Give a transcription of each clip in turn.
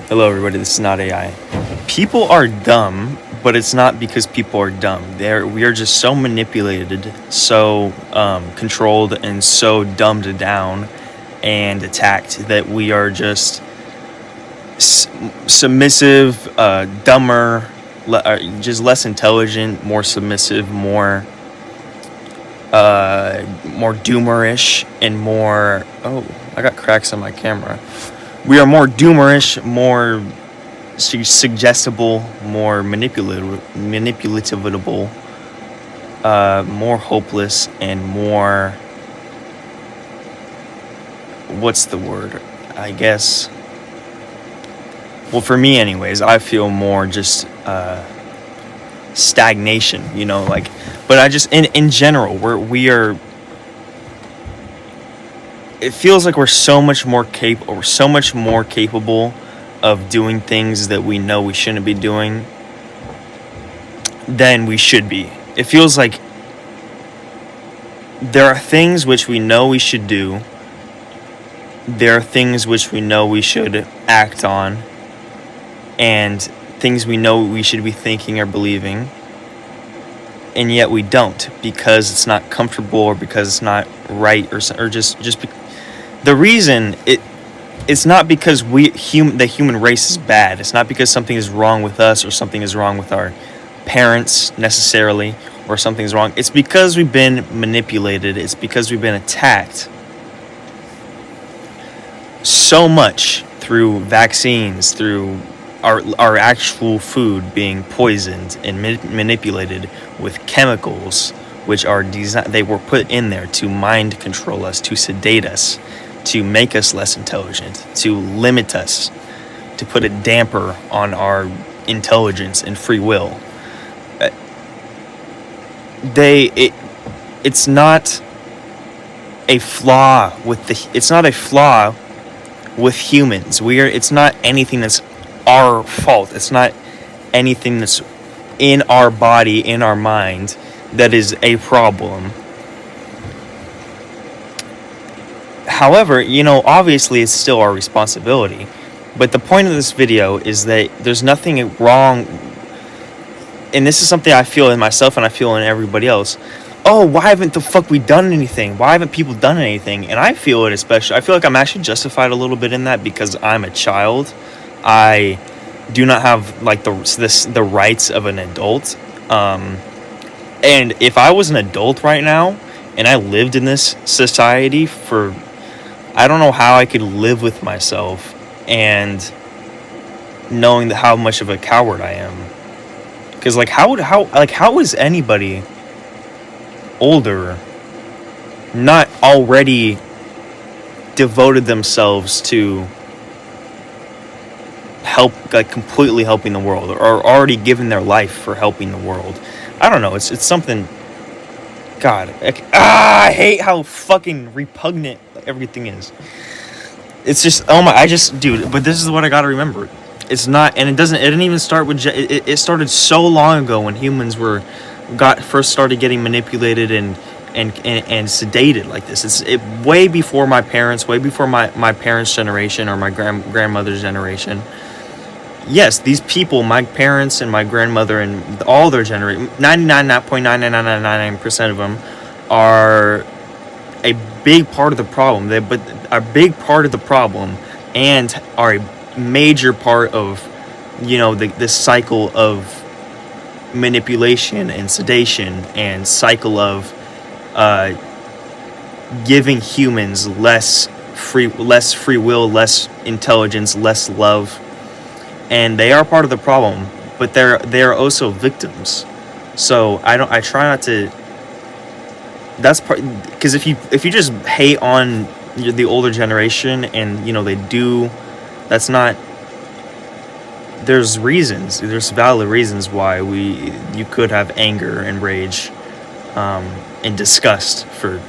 Hello, everybody. This is not AI. People are dumb, but it's not because people are dumb. We are just so manipulated, so controlled, and so dumbed down and attacked that we are just submissive, dumber, just less intelligent, more submissive, more doomerish, and more. Oh, I got cracks on my camera. We are more doomerish, more suggestible, more manipulative, more hopeless, and more. What's the word? I guess. Well, for me, anyways, I feel more just stagnation. But I just in general, we are. It feels like we're so much more capable of doing things that we know we shouldn't be doing than we should be. It feels like there are things which we know we should do. There are things which we know we should act on, and things we know we should be thinking or believing, and yet we don't because it's not comfortable or because it's not right or just the reason it's not because the human race is bad. It's not because something is wrong with us or something is wrong with our parents necessarily or something's wrong. It's because we've been manipulated. It's because we've been attacked so much through vaccines, through our actual food being poisoned and manipulated with chemicals which are they were put in there to mind control us, to sedate us, to make us less intelligent, to limit us, to put a damper on our intelligence and free will. It's not a flaw with humans. It's not anything that's our fault. It's not anything that's in our body, in our mind, that is a problem. However, obviously it's still our responsibility. But the point of this video is that there's nothing wrong, and this is something I feel in myself and I feel in everybody else. Oh, why haven't we done anything? Why haven't people done anything? And I feel it especially. I feel like I'm actually justified a little bit in that because I'm a child. I do not have the rights of an adult. And if I was an adult right now and I lived in this society I don't know how I could live with myself and knowing how much of a coward I am. Because how is anybody older not already devoted themselves to completely helping the world, or already given their life for helping the world? I don't know. It's something. God, I hate how fucking repugnant everything is. It's just dude. But this is what I gotta remember. It's not, and it didn't even start with. It started so long ago when humans first started getting manipulated and sedated like this. It's way before my parents, way before my parents' generation or my grandmother's generation. Yes, these people, my parents and my grandmother and all their generation, 99.99999% of them are a big part of the problem. But a big part of the problem and are a major part of, this cycle of manipulation and sedation and cycle of giving humans less free will, less intelligence, less love. And they are part of the problem, but they are also victims. So I try not to. That's part, because if you just hate on the older generation and they do, that's not. There's valid reasons why you could have anger and rage, and disgust for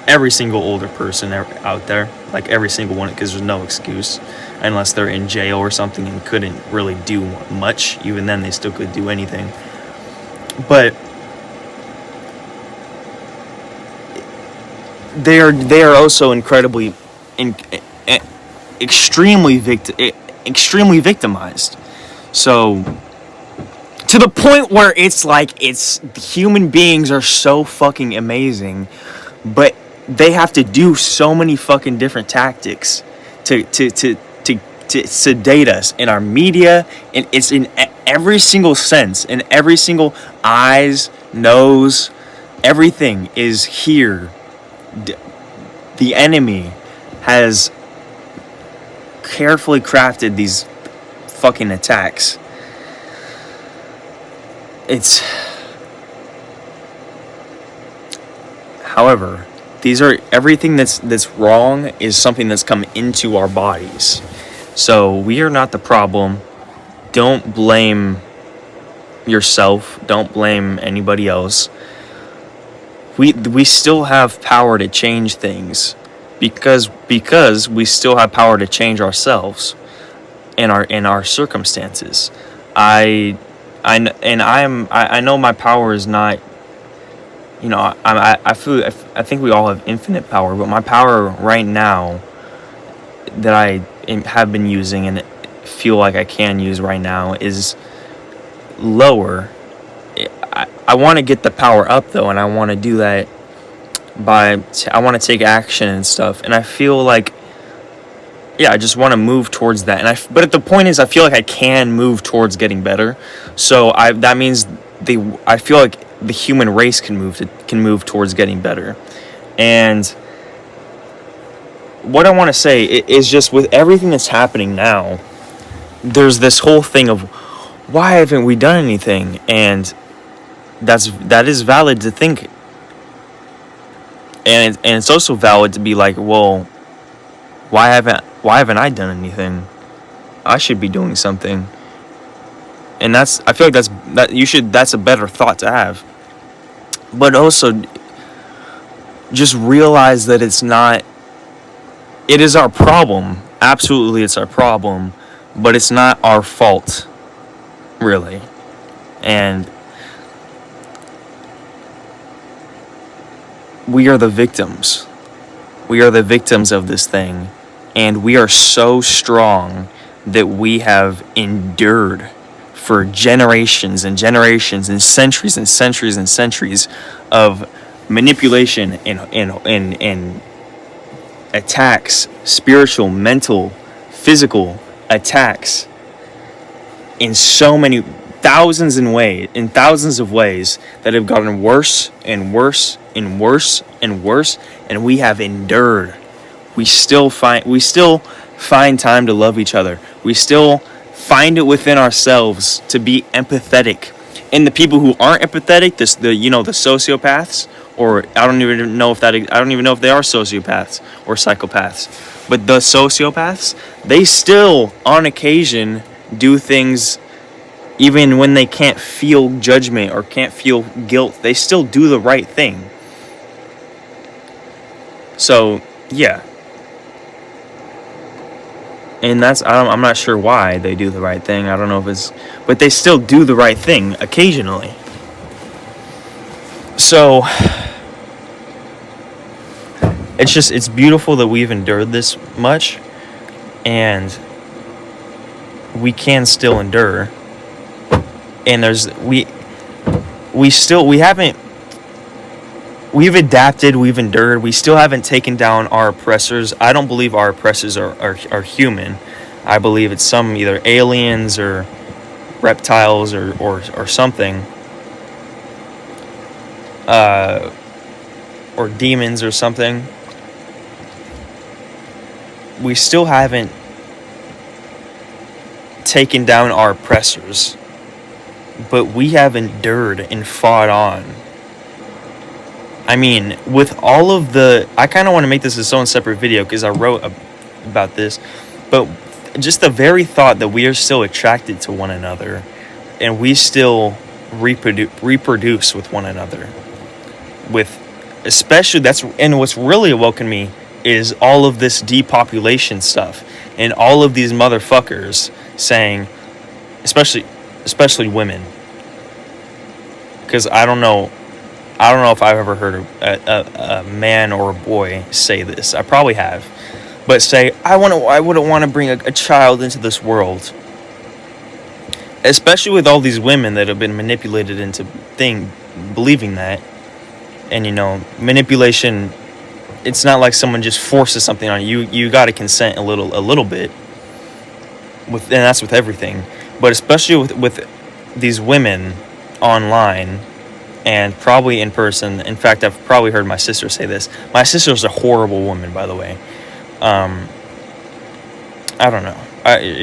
every single older person out there, like every single one, because there's no excuse unless they're in jail or something and couldn't really do much. Even then, they still could do anything. But they are also extremely extremely victimized. So to the point where it's like human beings are so fucking amazing, but they have to do so many fucking different tactics to sedate us in our media, and it's in every single sense, in every single eyes, nose, everything is here. The enemy has carefully crafted these fucking attacks. However, these are everything that's wrong is something that's come into our bodies. So we are not the problem. Don't blame yourself. Don't blame anybody else. We still have power to change things because we still have power to change ourselves and our circumstances. I know my power is not, I think we all have infinite power, but my power right now that I have been using and feel like I can use right now is lower. I want to get the power up though, and I want to do that I want to take action and stuff, and I feel like, yeah, I just want to move towards that. But the point is, I feel like I can move towards getting better. So that means I feel like the human race can move towards getting better. And what I want to say is just with everything that's happening now, there's this whole thing of why haven't we done anything, and that is valid to think, and it's also valid to be like, well, why haven't I done anything? I should be doing something. And I feel like that's a better thought to have. But also just realize that it is our problem. Absolutely, it's our problem, but it's not our fault, really. And we are the victims. We are the victims of this thing, and we are so strong that we have endured for generations and generations and centuries and centuries and centuries of manipulation and attacks, spiritual, mental, physical attacks in so many thousands of ways that have gotten worse and worse and worse and worse, and we have endured. We still find time to love each other. We still find it within ourselves to be empathetic. And the people who aren't empathetic, the sociopaths, or I don't even know if they are sociopaths or psychopaths, but the sociopaths, they still on occasion do things even when they can't feel judgment or can't feel guilt. They still do the right thing. So, yeah. And I'm not sure why they do the right thing. I don't know if it's, but they still do the right thing occasionally. So, it's beautiful that we've endured this much, and we can still endure. And we've adapted, we've endured, we still haven't taken down our oppressors. I don't believe our oppressors are human. I believe it's some either aliens or reptiles or something. Or demons or something. We still haven't taken down our oppressors, but we have endured and fought on. I mean, with all of I kind of want to make this its own separate video because I wrote about this, but just the very thought that we are still attracted to one another and we still reproduce with one another, and what's really awoken me is all of this depopulation stuff and all of these motherfuckers saying, especially women, because I don't know if I've ever heard a man or a boy say this. I probably have, but say, I wouldn't want to bring a child into this world, especially with all these women that have been manipulated into believing that. And manipulation, it's not like someone just forces something on you. You got to consent a little bit, and that's with everything, but especially with these women online and probably in person. In fact, I've probably heard my sister say this. My sister's a horrible woman, by the way. I don't know.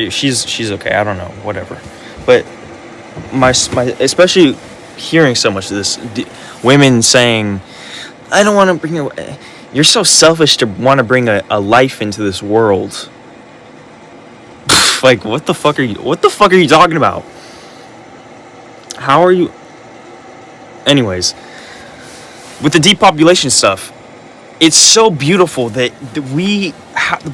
She's okay. I don't know. Whatever. But my especially hearing so much of this, women saying, "I don't want to bring a." You're so selfish to want to bring a life into this world. Like, what the fuck are you talking about? How are you? Anyways, with the depopulation stuff, it's so beautiful that we,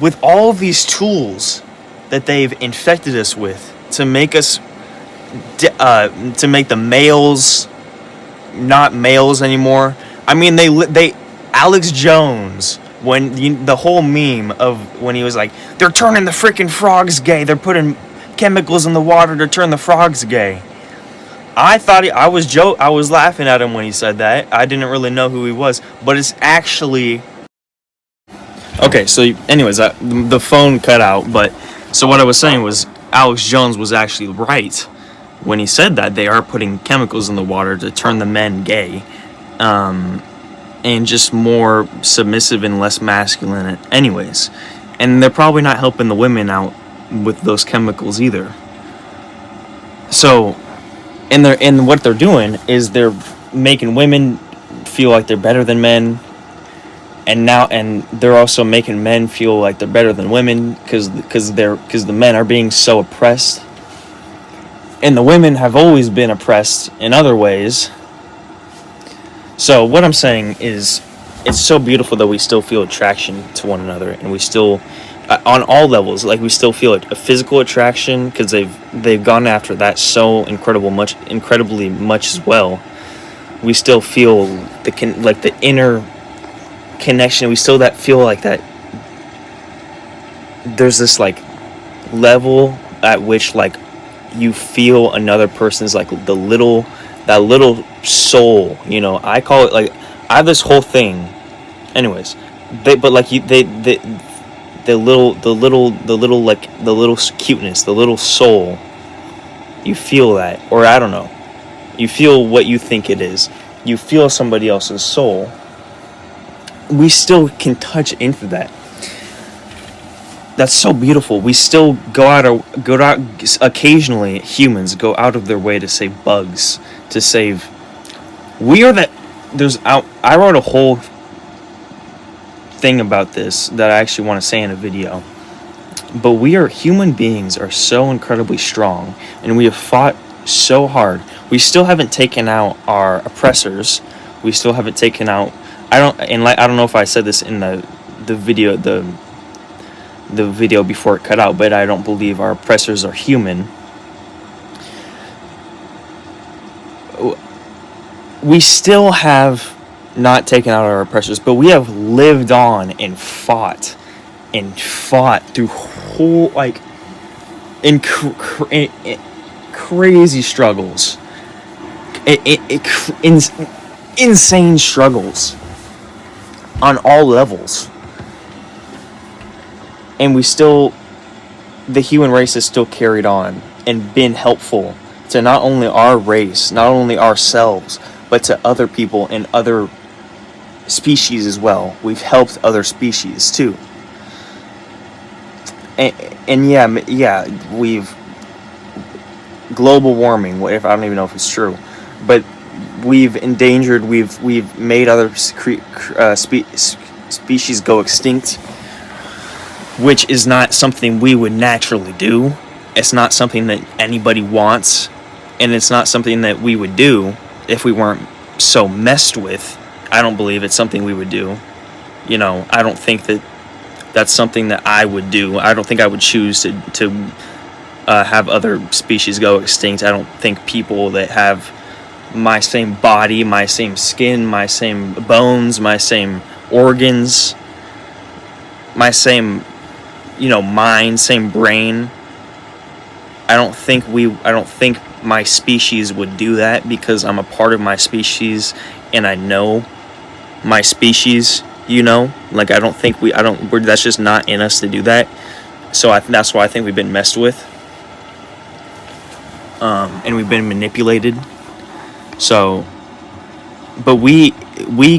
with all these tools that they've infected us with to make us, to make the males not males anymore. I mean, they Alex Jones, when the whole meme of when he was like, they're turning the freaking frogs gay. They're putting chemicals in the water to turn the frogs gay. I thought I was laughing at him when he said that. I didn't really know who he was, but it's actually okay. So, anyways, the phone cut out. But so what I was saying was Alex Jones was actually right when he said that they are putting chemicals in the water to turn the men gay, and just more submissive and less masculine. Anyways, and they're probably not helping the women out with those chemicals either. So. And what they're doing is they're making women feel like they're better than men, and they're also making men feel like they're better than women because the men are being so oppressed, and the women have always been oppressed in other ways. So what I'm saying is, it's so beautiful that we still feel attraction to one another, and we still, on all levels, like we still feel a physical attraction because they've gone after that so incredibly much as well. We still feel the inner connection. We still feel like that. There's this like level at which like you feel another person's like that little soul. I call it like I have this whole thing. Anyways, the little cuteness, the little soul, you feel that, or I don't know, you feel what you think it is, you feel somebody else's soul. We still can touch into that. That's so beautiful. We still go out occasionally, humans go out of their way to save bugs, to save. I wrote a whole thing about this that I actually want to say in a video, but human beings are so incredibly strong, and we have fought so hard. We still haven't taken out our oppressors. We still haven't taken out. I don't know if I said this in the video before it cut out, but I don't believe our oppressors are human. We still have not taken out our oppressors, but we have lived on and fought through whole crazy struggles, insane struggles on all levels, and the human race has still carried on and been helpful to not only our race, not only ourselves, but to other people and other species as well. We've helped other species too. And we've global warming. I don't even know if it's true, but we've made other species go extinct, which is not something we would naturally do. It's not something that anybody wants, and it's not something that we would do if we weren't so messed with. I don't believe it's something we would do. I don't think that that's something that I would do. I don't think I would choose to have other species go extinct. I don't think people that have my same body, my same skin, my same bones, my same organs, my same mind, same brain. I don't think my species would do that, because I'm a part of my species and I know my species. Like, that's just not in us to do that. So that's why I think we've been messed with, and we've been manipulated. So, but we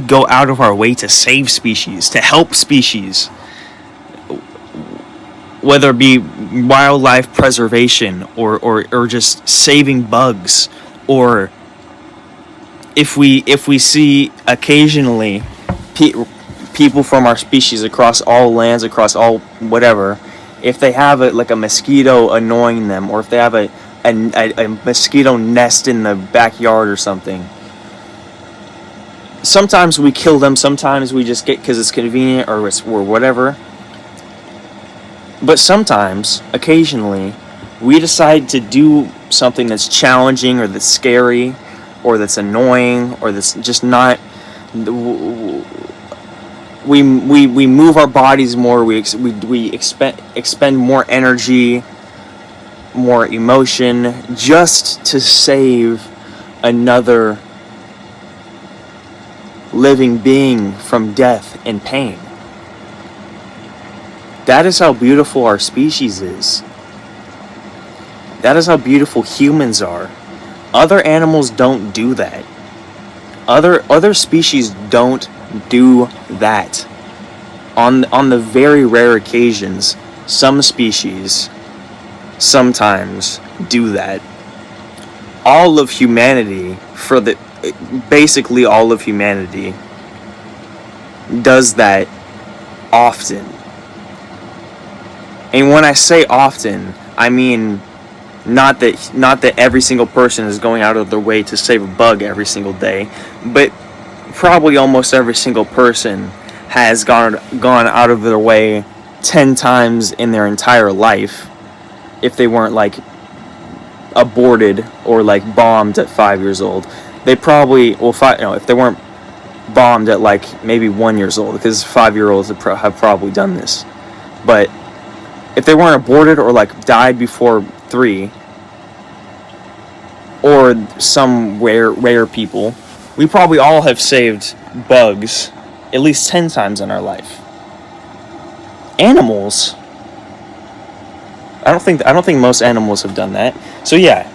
go out of our way to save species, to help species, whether it be wildlife preservation or just saving bugs, or if we see occasionally people from our species across all lands, across all whatever, if they have like a mosquito annoying them, or if they have a mosquito nest in the backyard or something, sometimes we kill them, sometimes we just get because it's convenient or whatever. But sometimes, occasionally, we decide to do something that's challenging, or that's scary, or that's annoying, or that's just not. We move our bodies more. We expend more energy, more emotion, just to save another living being from death and pain. That is how beautiful our species is. That is how beautiful humans are. Other animals don't do that. Other species don't do that. On the very rare occasions, some species sometimes do that. All of humanity, basically all of humanity, does that often. And when I say often, I mean not that every single person is going out of their way to save a bug every single day, but probably almost every single person has gone out of their way 10 times in their entire life, if they weren't like aborted or like bombed at 5 years old. They probably if they weren't bombed at like maybe 1 year old, because 5-year-olds have probably done this. But if they weren't aborted or like died before 3, or some rare people, we probably all have saved bugs at least 10 times in our life. Animals, I don't think most animals have done that. So yeah,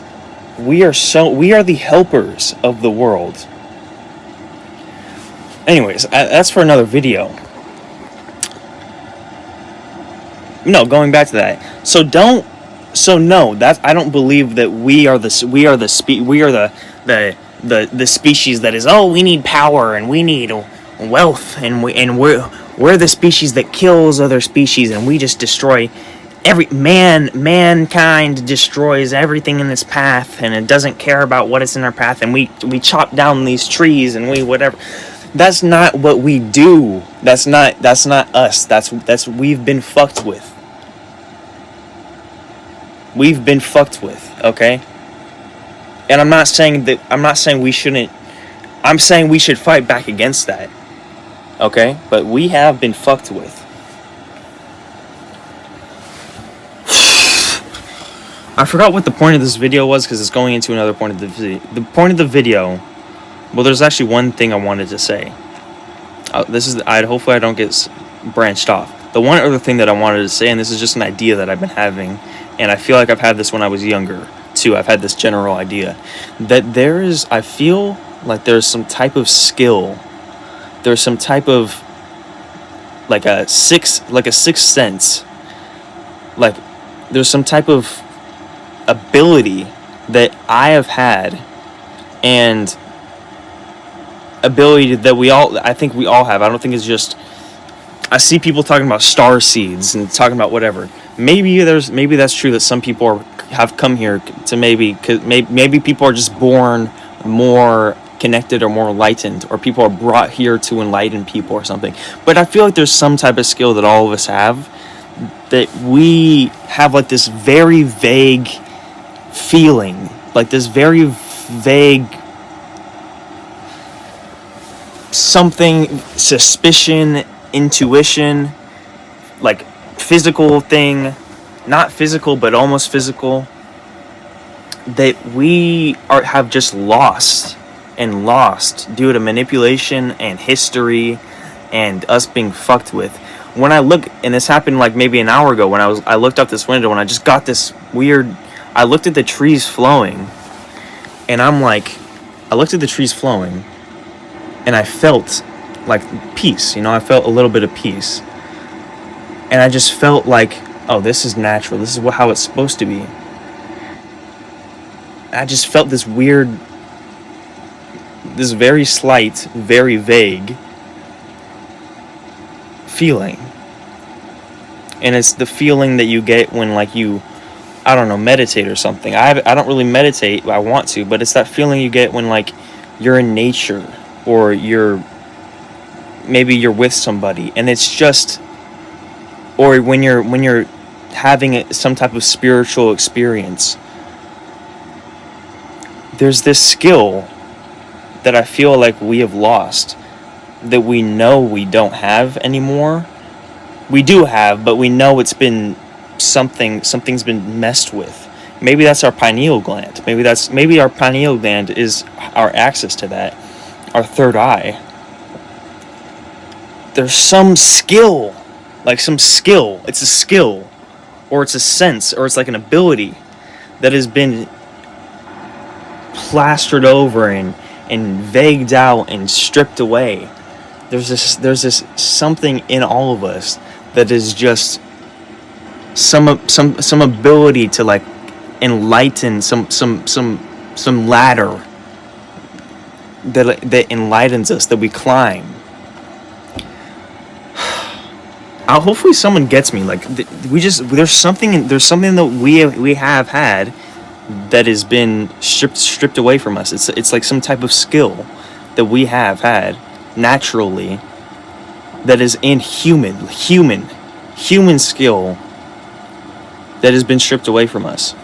we are the helpers of the world. Anyways, that's for another video. No, going back to that. No, I don't believe that we are the species that is, we need power and we need wealth, and we're the species that kills other species, and we just destroy mankind destroys everything in its path, and it doesn't care about what is in our path, and we chop down these trees, and we whatever. That's not what we do. That's not us. That's we've been fucked with. We've been fucked with, okay? And I'm not saying we shouldn't. I'm saying we should fight back against that. Okay? But we have been fucked with. I forgot what the point of this video was, because it's going into another point of the video. The point of the video, well, there's actually one thing I wanted to say. Hopefully I don't get branched off. The one other thing that I wanted to say, and this is just an idea that I've been having, and I feel like I've had this when I was younger too. I've had this general idea that I feel like there's some type of skill. There's some type of like a sixth sense. Like there's some type of ability that I have had, and ability that I think we all have. I don't think it's just, I see people talking about star seeds and talking about whatever. Maybe that's true that some people have come here to maybe people are just born more connected or more enlightened, or people are brought here to enlighten people or something. But I feel like there's some type of skill that all of us have, that we have like this very vague feeling, like this very vague something, suspicion, intuition, like physical thing, not physical but almost physical, that we have just lost due to manipulation and history and us being fucked with. When I look, and this happened like maybe an hour ago, when I looked out this window and I just got this weird, I looked at the trees flowing, and I looked at the trees flowing, and I felt like peace, I felt a little bit of peace. And I just felt like, oh, this is natural. This is how it's supposed to be. I just felt this weird, this very slight, very vague feeling. And it's the feeling that you get when, like, you, I don't know, meditate or something. I don't really meditate, I want to, but it's that feeling you get when, like, you're in nature, or maybe you're with somebody, and it's just, or when you're having some type of spiritual experience. There's this skill that I feel like we have lost, that we know we don't have anymore. We do have, but we know it's been something's been messed with. Maybe that's our pineal gland. Maybe our pineal gland is our access to that, our third eye. There's some skill, it's a skill, or it's a sense, or it's like an ability that has been plastered over and vagued out and stripped away. There's this something in all of us that is just some ability to, like, enlighten, some ladder that enlightens us, that we climb. Hopefully someone gets me. Like, there's something that we have had that has been stripped away from us. It's like some type of skill that we have had naturally, that is in human skill, that has been stripped away from us.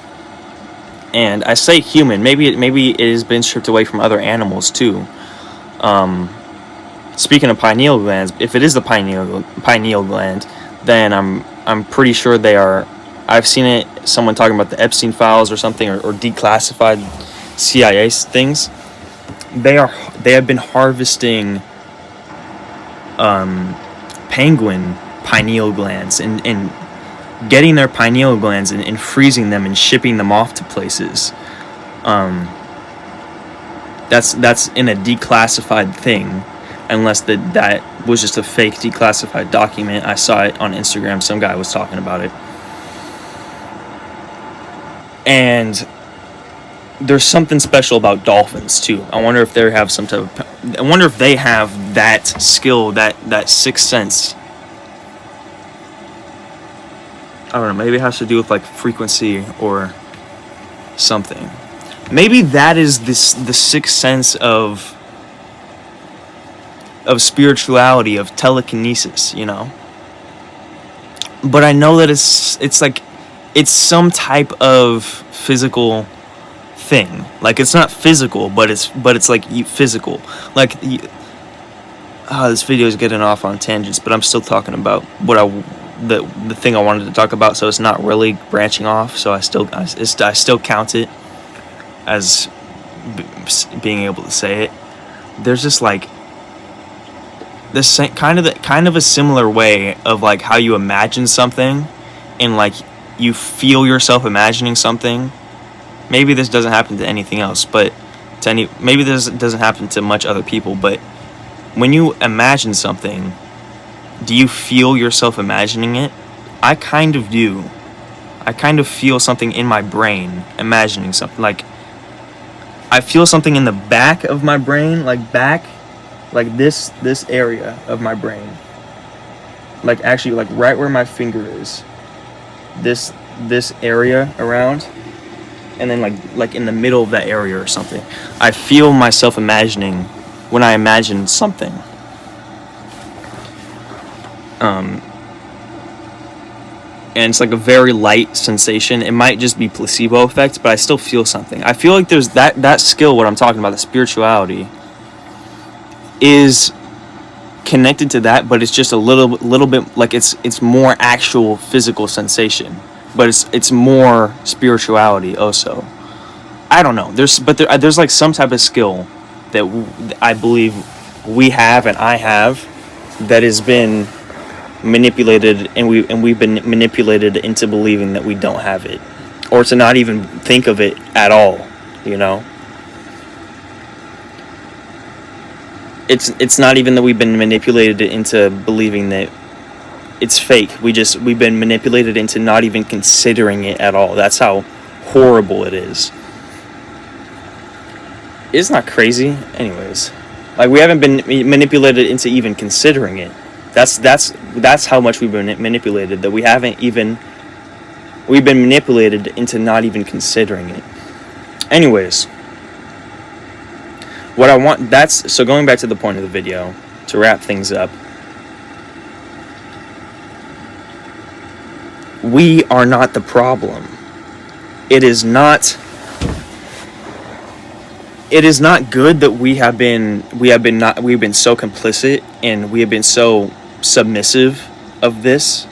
And I say human, maybe it has been stripped away from other animals too. Speaking of pineal glands, if it is the pineal gland, then I'm pretty sure they are. I've seen it. Someone talking about the Epstein files or something, or declassified CIA things. They have been harvesting penguin pineal glands and getting their pineal glands and freezing them and shipping them off to places. That's in a declassified thing, unless that was just a fake declassified document. I saw it on Instagram. Some guy was talking about it. And there's something special about dolphins too. I wonder if they have that skill, that sixth sense. I don't know, maybe it has to do with, like, frequency or something. Maybe that is the sixth sense of spirituality, of telekinesis, But I know that it's like, it's some type of physical thing. Like, it's not physical, but it's like physical. Like, this video is getting off on tangents, but I'm still talking about the thing I wanted to talk about, so it's not really branching off. So I still count it as being able to say it. There's just, like, this kind of a similar way of, like, how you imagine something, and, like, you feel yourself imagining something. Maybe this doesn't happen to anything else, but maybe this doesn't happen to much other people, but when you imagine something, do you feel yourself imagining it? I kind of do. I kind of feel something in my brain imagining something. Like, I feel something in the back of my brain, like this area of my brain. Like, actually, like, right where my finger is. This area around, and then like in the middle of that area or something. I feel myself imagining when I imagine something. And it's like a very light sensation. It might just be placebo effect, but I still feel something. I feel like there's that skill, what I'm talking about, the spirituality, is connected to that, but it's just a little bit like it's more actual physical sensation, but it's more spirituality also. I don't know. There's like some type of skill that I believe we have and I have that has been manipulated, and we've been manipulated into believing that we don't have it, or to not even think of it at all, you know. It's not even that we've been manipulated into believing that it's fake. We've been manipulated into not even considering it at all. That's how horrible it is. It's not crazy. Anyways, like, we haven't been manipulated into even considering it. That's how much we've been manipulated, that we've been manipulated into not even considering it. Anyways, so going back to the point of the video, to wrap things up, we are not the problem. It is not good that we've been so complicit, and we have been so submissive of this,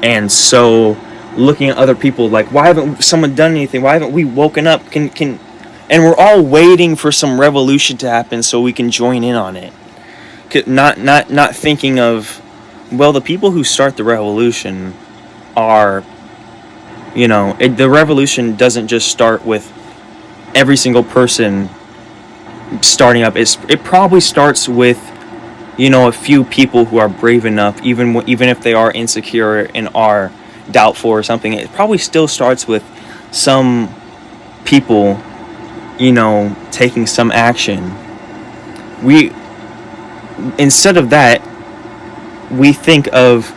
and so looking at other people like, why haven't someone done anything? Why haven't we woken up? And we're all waiting for some revolution to happen so we can join in on it. Not thinking of, well, the people who start the revolution are, the revolution doesn't just start with every single person starting up. It probably starts with, a few people who are brave enough, even if they are insecure and are doubtful or something. It probably still starts with some people, taking some action. Instead of that, we think of,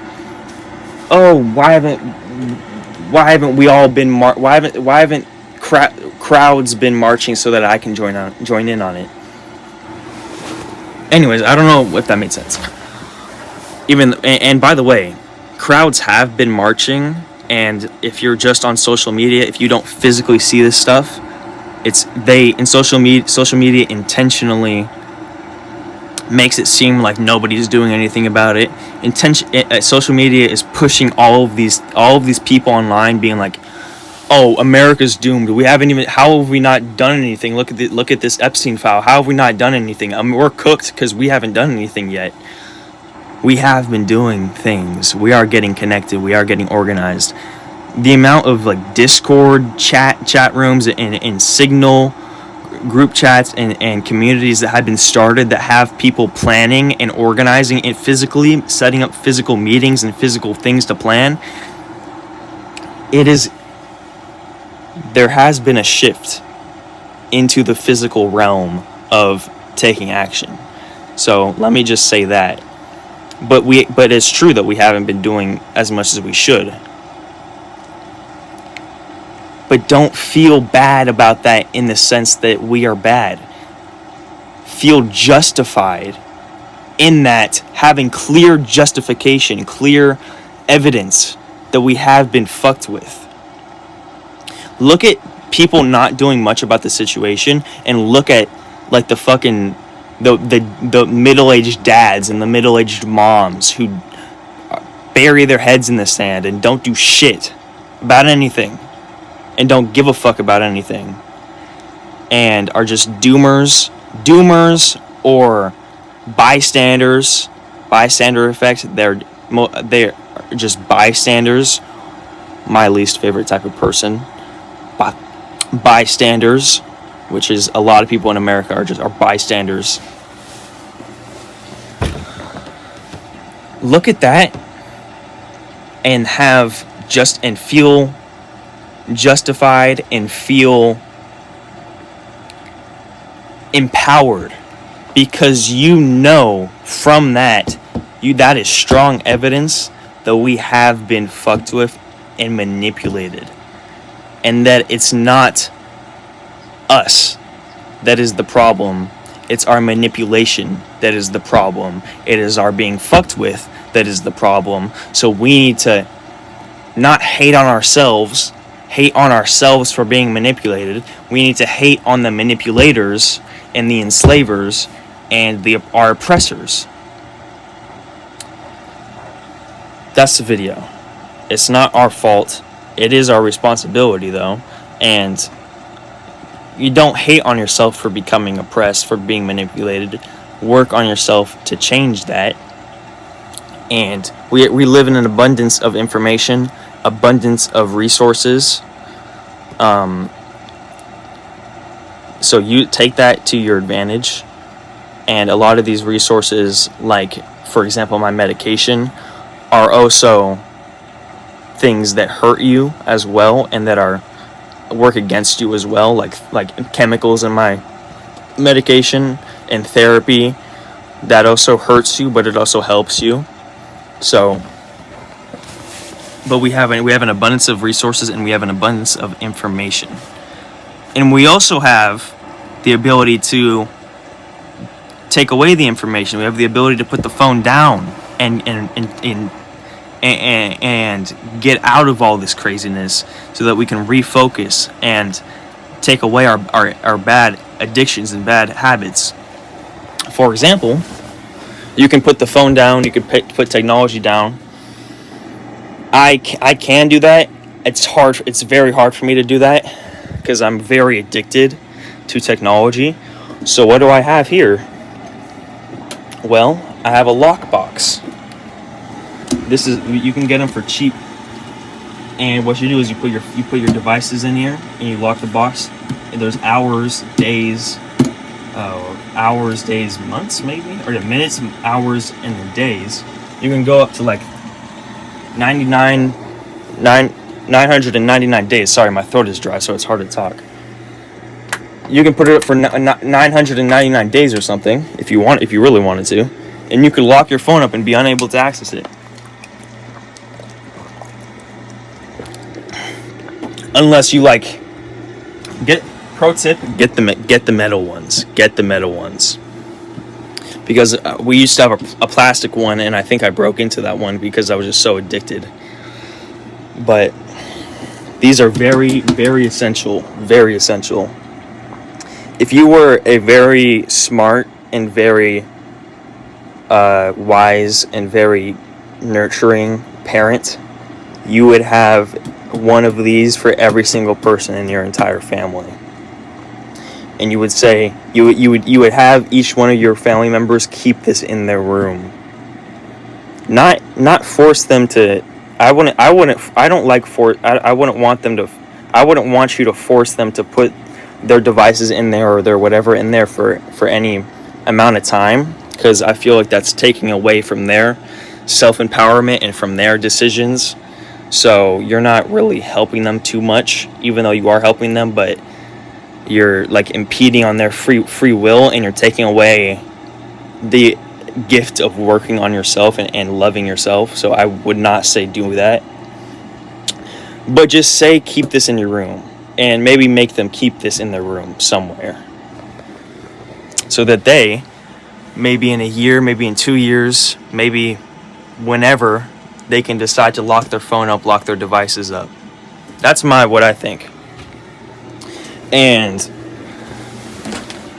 oh, why haven't we all been why haven't crowds been marching so that I can join in on it? Anyways, I don't know if that made sense. And by the way, crowds have been marching, and if you're just on social media, if you don't physically see this stuff, social media intentionally makes it seem like nobody's doing anything about it. Social media is pushing all of these people online, being like, oh, America's doomed. How have we not done anything? Look at this Epstein file. How have we not done anything? We're cooked because we haven't done anything yet. We have been doing things. We are getting connected. We are getting organized. The amount of like Discord chat rooms and Signal group chats and communities that have been started that have people planning and organizing it physically, setting up physical meetings and physical things to plan. There has been a shift into the physical realm of taking action. So let me just say that. But it's true that we haven't been doing as much as we should. But don't feel bad about that in the sense that we are bad. Feel justified in that, having clear justification, clear evidence that we have been fucked with. Look at people not doing much about the situation, and look at like the fucking the middle-aged dads and the middle-aged moms who bury their heads in the sand and don't do shit about anything, and don't give a fuck about anything, and are just doomers or bystanders. Bystander effect. They're just bystanders. My least favorite type of person. Bystanders, which is a lot of people in America are bystanders. Look at that and feel justified and feel empowered, because from that is strong evidence that we have been fucked with and manipulated, and that it's not us that is the problem. It's our manipulation that is the problem. It is our being fucked with that is the problem. So we need to not hate on ourselves for being manipulated. We need to hate on the manipulators and the enslavers and our oppressors. That's the video. It's not our fault. It is our responsibility, though. And you don't hate on yourself for becoming oppressed, for being manipulated. Work on yourself to change that. And we live in an abundance of information, abundance of resources. So you take that to your advantage. And a lot of these resources, like, for example, my medication, are also things that hurt you as well, and that are work against you as well, like chemicals in my medication and therapy. That also hurts you, but it also helps you. So, but we have an abundance of resources, and we have an abundance of information, and we also have the ability to take away the information. We have the ability to put the phone down and get out of all this craziness, so that we can refocus and take away our bad addictions and bad habits. For example, you can put the phone down, you can put technology down. I can do that. It's very hard for me to do that, because I'm very addicted to technology. So what do I have here? Well, I have a lockbox. You can get them for cheap. And what you do is you put your devices in here, and you lock the box. And there's hours, days, months maybe, or the minutes, hours, and the days. You can go up to like 999 days. Sorry, my throat is dry, so it's hard to talk. You can put it up for 999 days or something if you really wanted to, and you could lock your phone up and be unable to access it. Unless you pro tip, get the metal ones. Get the metal ones. Because we used to have a plastic one, and I think I broke into that one because I was just so addicted. But these are very, very essential. Very essential. If you were a very smart and very wise and very nurturing parent, you would have one of these for every single person in your entire family. And you would say you would have each one of your family members keep this in their room. Not force them to. I wouldn't want you to force them to put their devices in there or their whatever in there for any amount of time, because I feel like that's taking away from their self-empowerment and from their decisions. So you're not really helping them too much, even though you are helping them, but you're like impeding on their free will, and you're taking away the gift of working on yourself and loving yourself. So I would not say do that, but just say keep this in your room, and maybe make them keep this in their room somewhere, so that they, maybe in a year, maybe in 2 years, maybe whenever, they can decide to lock their phone up, lock their devices up. That's what I think. And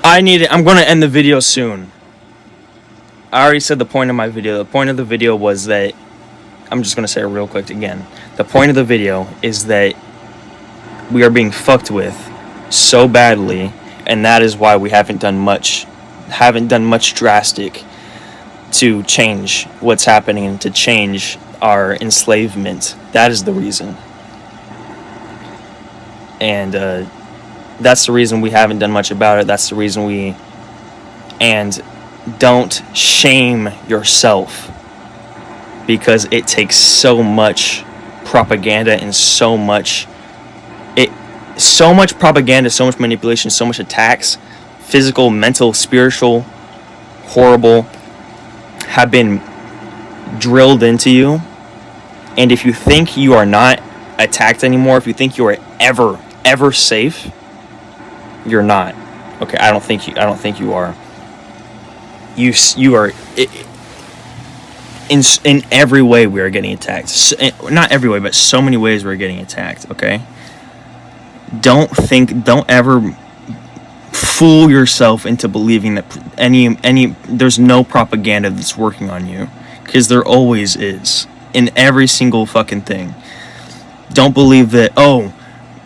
I'm going to end the video soon. I already said the point of my video. The point of the video was that, I'm just going to say it real quick again. The point of the video is that we are being fucked with so badly, and that is why we haven't done much drastic to change what's happening and to change our enslavement. That is the reason. And that's the reason we haven't done much about it. That's the reason and don't shame yourself, because it takes so much propaganda and so much propaganda, so much manipulation, so much attacks, physical, mental, spiritual, horrible, have been drilled into you. And if you think you are not attacked anymore, if you think you are ever safe, you're not. Okay, I don't think you are. You are. In every way we are getting attacked. Not every way, but so many ways we're getting attacked. Okay. Don't ever fool yourself into believing that there's no propaganda that's working on you, because there always is. in every single fucking thing. Don't believe that, oh,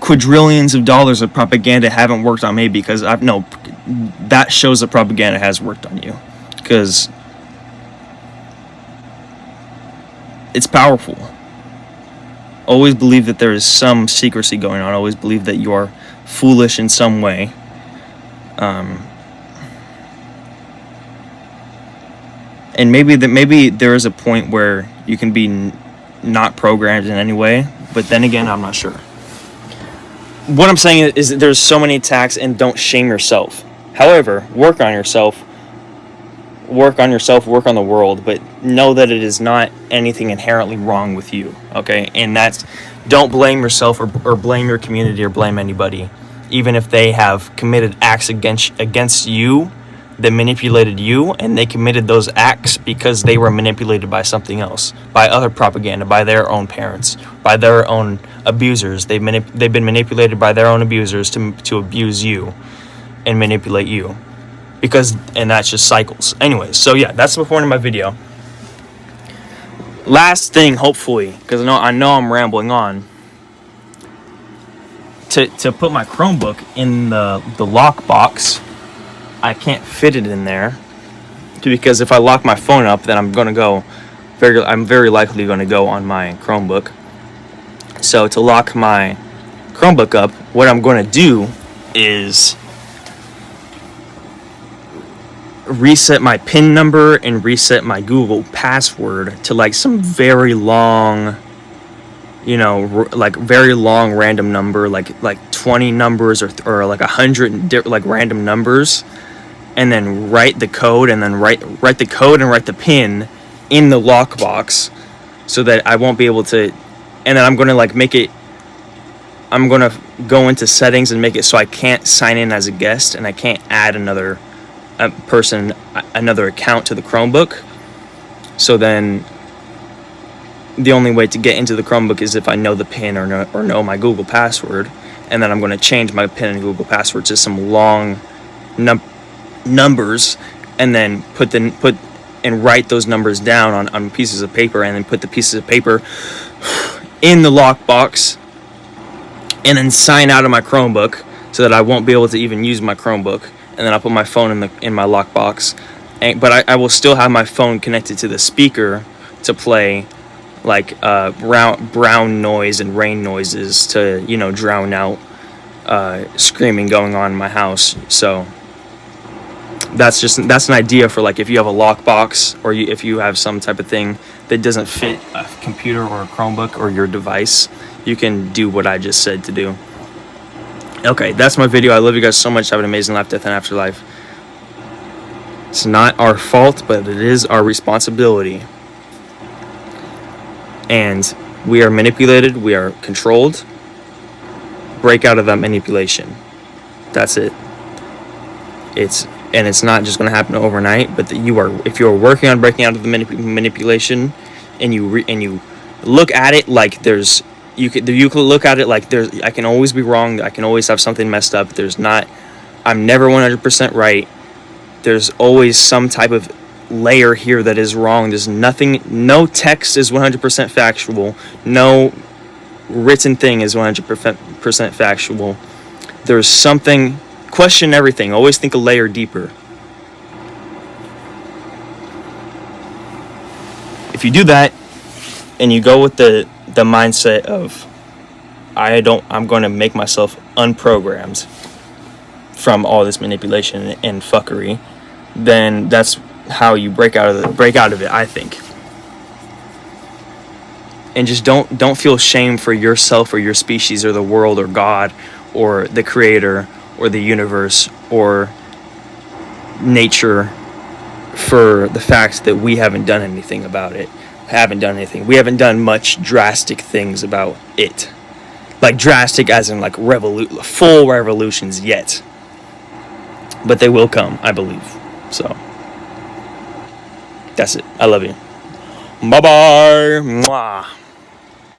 quadrillions of dollars of propaganda haven't worked on me, because that shows that propaganda has worked on you, because it's powerful. Always believe that there is some secrecy going on. Always believe that you are foolish in some way. And maybe there is a point where you can be not programmed in any way, but then again, I'm not sure. What I'm saying is that there's so many attacks, and don't shame yourself. However, work on yourself, work on the world, but know that it is not anything inherently wrong with you, okay? And don't blame yourself or blame your community or blame anybody, even if they have committed acts against you that manipulated you, and they committed those acts because they were manipulated by something else, by other propaganda, by their own parents, by their own abusers. They've been manipulated by their own abusers to abuse you and manipulate you, and that's just cycles. Anyways, so yeah, that's the point of my video. Last thing, hopefully, because I know I'm rambling on, to put my Chromebook in the lock box. I can't fit it in there, because if I lock my phone up, then I'm very likely going to go on my Chromebook. So to lock my Chromebook up, what I'm going to do is reset my PIN number and reset my Google password to like some very long, like very long random number, like 20 numbers or like 100 like random numbers, and then write the code, and then write the code and write the PIN in the lockbox, so that I won't be able to. And then I'm going to I'm going to go into settings and make it so I can't sign in as a guest, and I can't add another account to the Chromebook. So then the only way to get into the Chromebook is if I know the PIN or know my Google password. And then I'm going to change my PIN and Google password to some long numbers, and then write those numbers down on pieces of paper, and then put the pieces of paper in the lockbox, and then sign out of my Chromebook, so that I won't be able to even use my Chromebook. And then I'll put my phone in my lockbox, but I will still have my phone connected to the speaker to play like brown noise and rain noises to drown out screaming going on in my house. So that's an idea for like if you have a lockbox, or if you have some type of thing that doesn't fit a computer or a Chromebook or your device, you can do what I just said to do. Okay, that's my video. I love you guys so much. Have an amazing life, death, and afterlife. It's not our fault, but it is our responsibility. And we are manipulated. We are controlled. Break out of that manipulation. That's it. It's not just going to happen overnight, but if you are working on breaking out of the manipulation, and you look at it like you could look at it like I can always be wrong. I can always have something messed up. I'm never 100% right. There's always some type of layer here that is wrong. There's no text is 100% factual. No written thing is 100% factual. There's something. Question everything. Always think a layer deeper. If you do that, and you go with the mindset of I'm going to make myself unprogrammed from all this manipulation and fuckery, then that's how you break out of it, I think. And just don't feel shame for yourself or your species or the world or God or the creator or the universe or nature for the fact that we haven't done anything about it. We haven't done much drastic things about it. Like drastic as in like full revolutions yet. But they will come, I believe. So that's it. I love you. Bye-bye. Mwah.